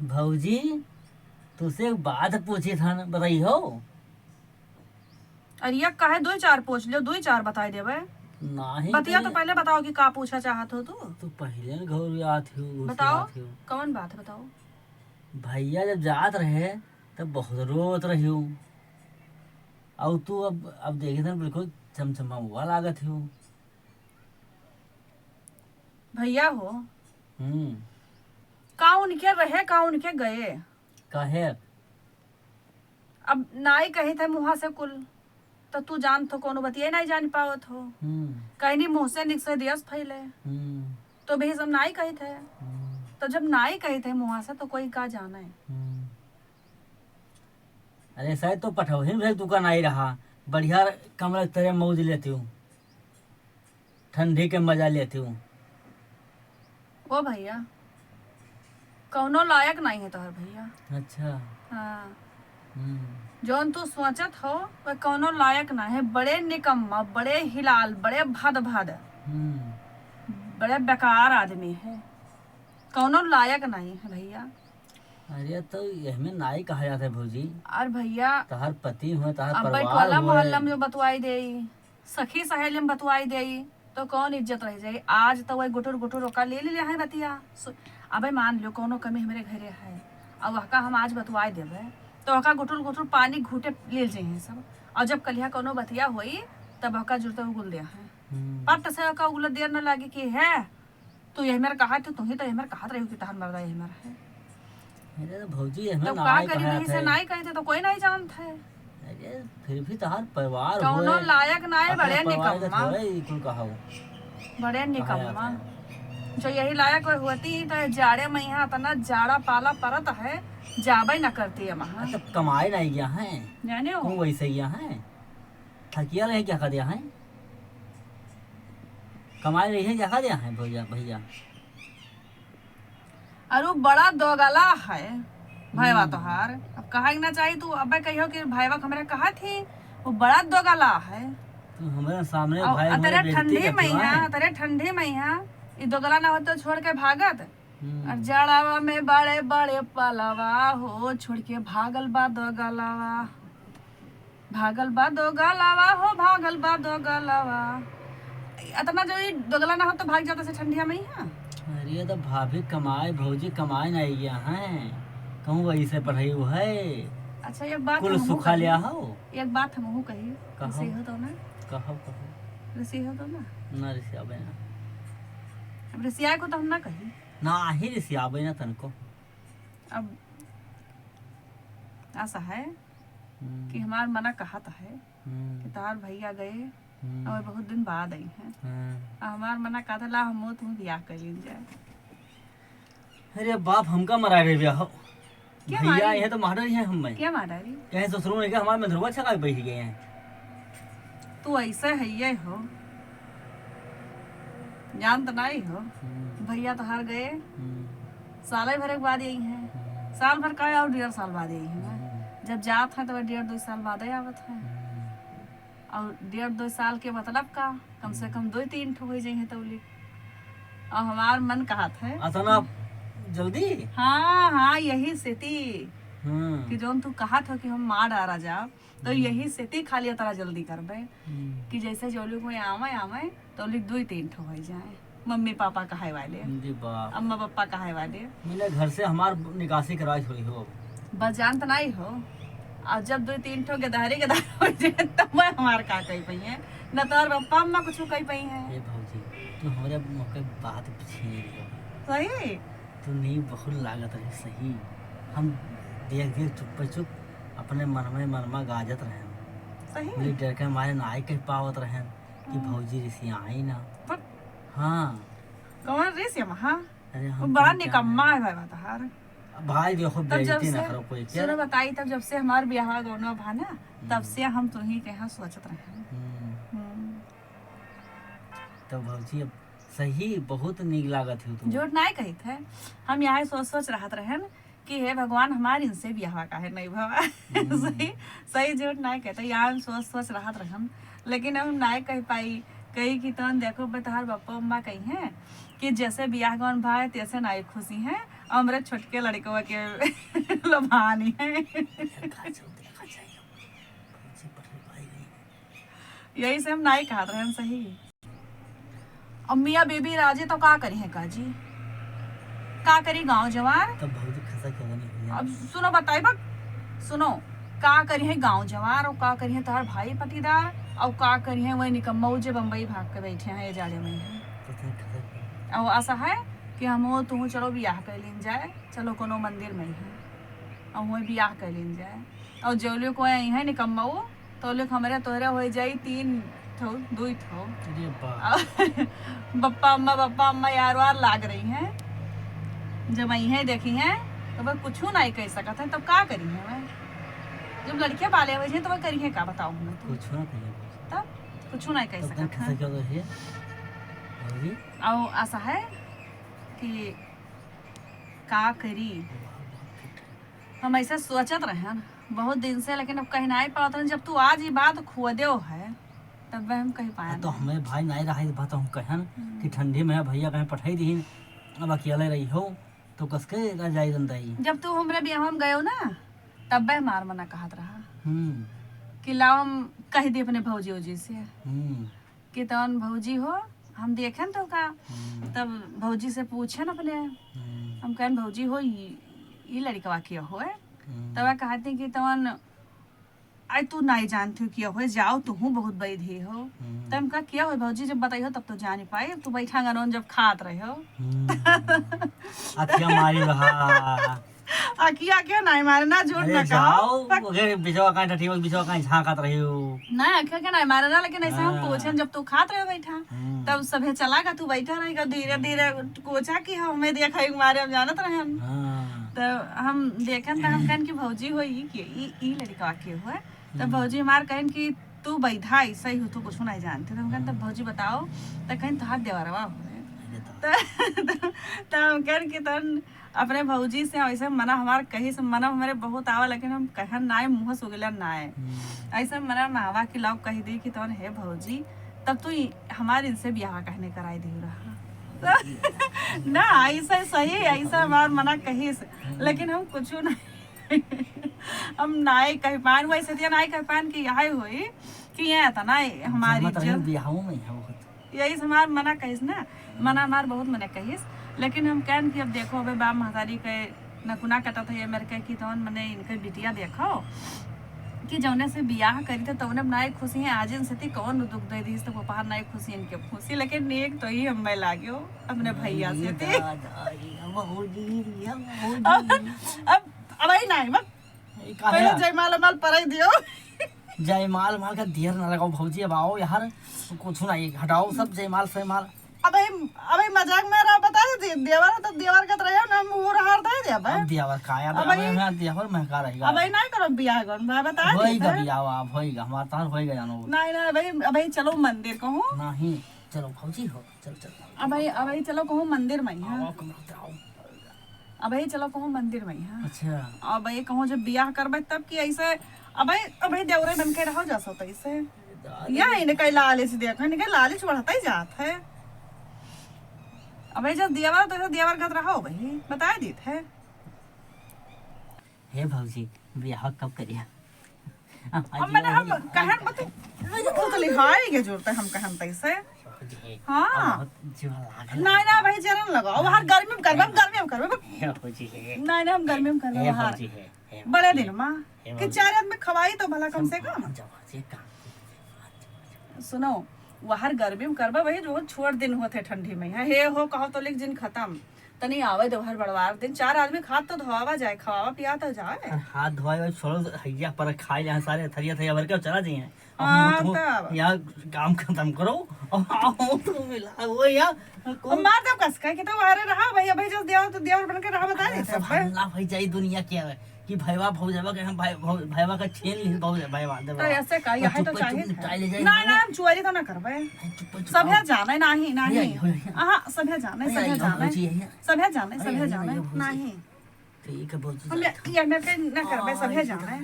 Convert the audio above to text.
भौजी तुझसे एक बात पूछी था ना, बताई हो। अरे ये काहे दो चार पूछ लियो, दो चार बताई देवे। नहीं बतिया तो कहीं पहले बताओ कि का पूछा चाहत हो तू। तू पहले न घर आती हो घुस बताओ आती हो। कौन बात है, बताओ। भैया जब जात रहे तब बहुत रोत रही हूँ। और तू अब देखे था बिल्कुल चमचमा हुआ लागत हो। भैया हो हम्म। का उनके रहे का उनके गए। काहे? अब नाई कही थे मुहा से कुल तो तू जान तो कोनो बतिया नहीं जान पावत हो। हम्म। कहीं नहीं मुंह से निक से दियस फैले हम्म। तो भी सब नाई कही थे। हम्म। तो जब नाई कही थे मुहा से तो कोई का जाना है। हम्म। अरे शायद तो पठौही में दुकान आई रहा। बढ़िया कमरा तेरे मौज लेती हूँ, ठंडी के मजा लेती हूँ। ओ भैया कौनो लायक नहीं है तोहर भैया। अच्छा। हाँ हम्म। जौन तू सोचत हो वह कौनो लायक ना है। बड़े निकम्मा, बड़े हिलाल, बड़े भद भद, हम्म। बड़े बेकार आदमी है। कौनो लायक नहीं है भैया। अरे तो यह में नाई कहा जाता है भौजी। और भैया तहार पति हुए, तहार अब परिवार बैठवाला हुए। मोहल्ला में जो बतवाई दे, सखी सहेली में बतवाई दे, तो कौन इज्जत रह जाएगी। आज तो वही गुटुर गुटुर ओका ले लिया है बतिया। अबे मान लो कोनो कमी हमारे घरे है और वहका हम आज बतवाई देवे तो वहका गुटुर गुटुर पानी घूटे ले जाइए सब। और जब कलिया कोनो बतिया हुई तब वहका जुड़ते उगुल दिया है। पट से वहका उगल देर न लगे कि है तू यही मेरा कहा तू ही तो यही मेरा कहा रही कि तहर मरदा यही मेरा है। अरे तो भौजी यह में तब का नाई करी कहा नहीं जाता से है। नहीं कही थे तो कोई नहीं जानता है। अरे फिर भी तहार परिवार कौनो हुए। लायक ना है, अपने बड़े परिवार का निकम्मा, थोड़े ही कुल कहा हो। बड़े कहा जाता निकम्मा। है। जो यही लायक होती तो ये जाड़े में यहाँ इतना जाड़ा पाला परत है, जाबे न करती है वहाँ। तब कमाए नहीं गया है। जाने हो तू वैसे गया है। थकिया रहे क्या कर दिया है। कमाए रही है क्या कर दिया है भैया भैया। और वो बड़ा दोगला है भैया हम्म। तोहार। अब कहा ना चाहिए तू अब कहियो कि भैया हमारे कहा थी वो बड़ा दोगला है। तू हमारे सामने और भाई हमारे तेरे बेइज्जती ठंडी करती मैया, है। तेरे ठंडी मैया ये दोगला ना हो तो छोड़ के भागत। और हम्म। जड़ावा में बड़े बड़े पलवा हो छोड़ के भागल बा दोगलावा। भागल बा दोगलावा हो, भागल बा दोगलावा। इतना जो ये दोगला ना हो तो भाग जाता से ठंडिया में यहाँ। अरे तो भाभी कमाए भौजी कमाए नहीं गया है। कहूँ वैसे पढ़ाई हुआ है। अच्छा एक बात कुल हमहू सुखा लिया कही, हो। एक बात हमहू कही। कहो रसी हो तो ना, कहो कहो। रसी हो तो ना। ना ऋषि आबे ना। अब रसिया को तो हम ना कही। ना ही ऋषि आबे ना तनको। अब ऐसा है कि हम्म। हमार मना कहा था है कि हम्म। तार भैया गए हम्म। और बहुत दिन बाद आई हैं। हाँ। और हमार मना कहा था ला हम तुम ब्याह कर लीन जाए। अरे बाप हमका मरा रहे भैया हो। क्या भैया मारी, यह तो मार रही है हम में। क्या मारा रही। कहीं ससुरों ने कहा हमारे में ध्रुवा छका बैठ गए हैं। तू ऐसे है ये हो, जान तो नहीं हो। भैया तो हार गए साल भर के बाद यही है। साल भर का और 1.5 साल बाद यही है। जब जात है तो 1.5-2 साल बाद ही आवत है। और 1.5-2 साल के मतलब का कम से कम 2-3 ठो हो जाए तो और हमार मन कहा था अतना जल्दी। हाँ हाँ यही स्थिति कि हम्म। जोन तू कहा था कि हम मार डारा जा तो यही स्थिति खाली तरह जल्दी करबे कि जैसे जो लोग में आवे आवे तो लोग 2-3 ठो हो जाए। मम्मी पापा कहे वाले, जी बाप। अम्मा पापा कहे वाले। मेरे घर से हमार निकासी करवाई हुई हो। बस जानत नहीं हो। और जब 2-3 ठो गदारी गदार हो जाए तब मैं हमार का कही पई है न तो पप्पा अम्मा कुछ कही पई है। ये भौजी तू हमारे मौके बात छीन लियो। सही तू नहीं बहुत लागत रही सही। हम देख देख चुप चुप अपने मन में मनमा गाजत रहे। सही मुझे डर के मारे ना आई कह पावत रहे कि भौजी ऋषि आई ना। पर हाँ। कौन रेस है वहाँ। अरे वो हम बड़ा क्या निकम्मा है भाई बताहार। भाई देखो तब जब बेइज्जती से ना करो कोई क्या। सुनो बताई तब जब से हमार ब्याह गौना भा ना तब से हम तुम्ही के यहाँ सोचत रहे। तो भौजी अब सही बहुत नीक लागत है तू। झूठ नहीं कही थे। हम यहाँ सोच सोच रहत रहे कि हे भगवान हमारे इनसे ब्याह का है नहीं भवा। सही सही झूठ नहीं कहते। यहाँ हम सोच सोच रहत रहन लेकिन हम नहीं कह पाई। कही कि तुम देखो बताहार पापा अम्मा कही हैं कि जैसे ब्याह गौन भाई तैसे नहीं खुशी हैं हमरे छोटके लड़कवा के लोभानी है। यही से हम नहीं कहत रहे सही। अब मियाँ बेबी राजे तो का करी है काजी, का करी गांव जवार। तब भौजी खसा क्यों नहीं हुई? अब सुनो बताई बक, सुनो का करी है गांव जवार, और का करी है तुम्हार भाई पटीदार, और का करी है वही निकम्मा जे बम्बई भाग के बैठे हैं ये जाड़े में। और ऐसा है कि हम तुम चलो बियाह कर लीन जाए, चलो कोनो मंदिर में है और वही बियाह कर लीन जाए, और जो लोग को यही है निकम्मा तो लोग हमारे तोहरे हो जाई 3 ठो 2 ठो। बप्पा अम्मा यार वार लाग रही हैं, जब वही है देखी हैं तो वह कुछ नहीं कह सकत है, तब का करी है मैं जब लड़के पाले हुए तो वह करी है का बताओ हमें तो कुछ ना कहिए तब कुछ नहीं कह सकत खसा है। क्यों नहीं है भौजी? और ऐसा है कि का करी, हम ऐसा सोचत रहे हैं बहुत दिन से, लेकिन अब कहीं नहीं पाते हैं। जब तू आज ये बात खोदे है तब वह हम कहीं पाए तो हमें भाई नहीं रहा बात हम कहन कि ठंडी में भैया कहीं पठाई दी, अब अकेले रही हो तो कसके रह जाई दंदाई। जब तू हमरे बियाह में गयो ना तब वह मार मना कहत रहा हम्म कि लाओ हम कह दी अपने भौजी उजी से हम्म कि तवन भौजी हो हम देखें तो का, तब भौजी से पूछे अपने, हम कहन भौजी हो ये लड़कवा के हो है, तब वह कहते कि तवन आई तू नहीं जानती किया हो, जाओ तू बहुत बैधी हो। तब हम कहा किया हो भौजी, जब बताइयो तब तो जान ही पाए, तू बैठा गनौन जब खात रहे हो। अखिया मारी रहा अकिया क्या नहीं मारे ना, झूठ अरे ना जाओ कहो। अगर बिचवा का टठी बिचवा का झांकत रही हो नहीं अकिया क्या नहीं मारे ना, लेकिन ऐसे हम हाँ। पूछे जब तू खात रहे बैठा तब सभे चलागा, तू बैठा रहेगा धीरे धीरे कोचा कि हमें देखा मारे हम जानत रहे हम। हाँ तो हम देखन तो हम कहन कि भौजी हो ई लड़का के हुआ, तब भौजी हमार कहन कि तू बैठा ऐसा ही हो, तू कुछ नहीं जानते। तो हम कहन तब भौजी बताओ, तो कहन तो हाथ देवरवा हो। तो हम कहन कि तन अपने भौजी से ऐसे मना हमार कहीं से मना हमारे बहुत आवा, लेकिन हम कहन नाय मुँह सुगला नाय ऐसे मना मावा की लाओ कह दी कि तवन है भौजी, तब तो हमारे इनसे ब्याह कहने कराई दी रहा ना ऐसा सही ऐसा हमार मना कहीं से, लेकिन हम कुछ नहीं हम नाय कह पान वैसे दिया नाय कह पान कि यही हुई कि ये था ना हमारी इज्जत, बियाहों में है बहुत यही से हमार मना कहिस ना, मना हमार बहुत मना कहिस। लेकिन हम कहन कि अब देखो अबे बाप महतारी के नकुना कटा था ये मेरे कह कि तवन मैंने इनके बिटिया देखो कि जौने से बियाह करी थे तौने नाई खुशी है, आज इनसे कौन दुख दे दी तो पपार नाई खुशी इनके खुशी, लेकिन एक तो ही हमें लाग्यो अपने भैया से थी। अब आई नहीं मत पहले जयमाल माल पर दियो जयमाल माल का देर ना लगाओ भौजी, अब आओ यार कुछ नहीं हटाओ सब जयमाल फयमाल। अबे मजाक में रहा बता दे देवर तो देवर का तरह ना मुंह रहा दे दे अब देवर काया तो अब देवर महका रहेगा। अबे नहीं करो बियाह कौन भाई बता दे होएगा बियाह अब होएगा हमारा तार होएगा जानो। नहीं भाई अबे चलो मंदिर कहूं नहीं चलो भौजी हो चल चल अबे चलो कहूं मंदिर में हां आओ कमरा आओ अबे चलो कहूं मंदिर में हां अच्छा अबे कहूं जब बियाह करबे तब कि ऐसे अबे देवरे बन के रहो जा सो ऐसे या इने कई लालच देखो इने कई लालच बढ़ता ही जात है। अबे जब देवर तो देवर का रहो भाई बता दी थे। हे भौजी बियाह कब करिया? अब मैंने हम कहन मत तो लिहाई के जरूरत है हम कहन तैसे हां नहीं ना भाई जरन लगाओ बाहर गर्मी में करबे भौजी है नहीं हम गर्मी में करबे बाहर भौजी है बड़े दिन मां कि 4 आदमी खवाई तो भला कम से कम। सुनो बाहर गर्मी में करबा भाई जो छोड़ दिन होते ठंडी में हे हो कहो तो लिख दिन खत्म तनी आवे दोहर बड़वार दिन 4 आदमी खात तो धोवा जाए खवावा पिया तो जाए हाथ धोए छोड़ो हैया पर खाए यहाँ सारे थरिया थरिया भर के चला जाइए यहाँ काम खत्म करो और आओ तो मिला वो यार मार दो कस का कि तो बाहर रहा भैया भाई जो देवर बन के रहा बता देते भल्ला भाई जाई दुनिया क्या है कि भैया भौजावा के हम भैया का छेन ली भैया तो ऐसे का यही तो चाहिए ना हम चोरी तो ना करबे सभे जाने नहीं हां सभे जाने नहीं ठीक है बहुत हम ये ना करबे सभे जाने